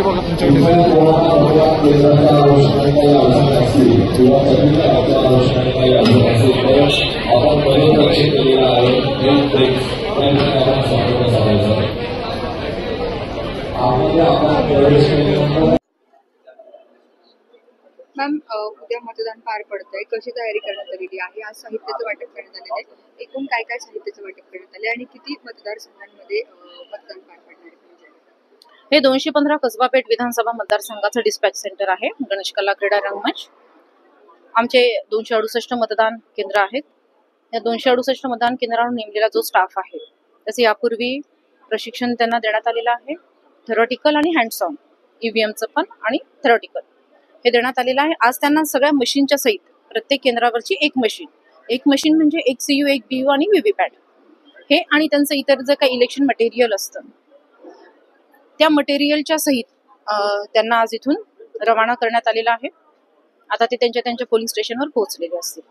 कशी बघा तुमच्याकडे? मॅम, उद्या मतदान पार पडतंय, कशी तयारी करण्यात आलेली आहे? आज साहित्याचं वाटप करण्यात आलेलं आहे. एकूण काय काय साहित्याचं वाटप करण्यात आले आणि किती मतदारसंघांमध्ये मतदान पार पडणार आहे? हे 215 कसबा पेठ विधानसभा मतदारसंघाचं डिस्पॅच सेंटर आहे, गणेश कला क्रीडा रंगमंच. आमचे 268 मतदान केंद्र आहेत. या 268 मतदान केंद्रावर नेमलेला जो स्टाफ आहे त्याचे यापूर्वी प्रशिक्षण त्यांना देण्यात आलेलं आहे. थेरॉटिकल आणि हँड्स ऑन, ईव्हीएमचं पण आणि थेरॉटिकल हे देण्यात आलेलं आहे. आज त्यांना सगळ्या मशीनच्या सहित प्रत्येक केंद्रावरची एक मशीन म्हणजे एक CU, एक BU आणि व्हीव्हीपॅट हे आणि त्यांचं इतर जे काही इलेक्शन मटेरियल असतं त्या मटेरियलच्या सहित त्यांना आज इथून रवाना करण्यात आलेलं आहे. आता ते त्यांच्या पोलिंग स्टेशनवर पोहोचलेले असतील.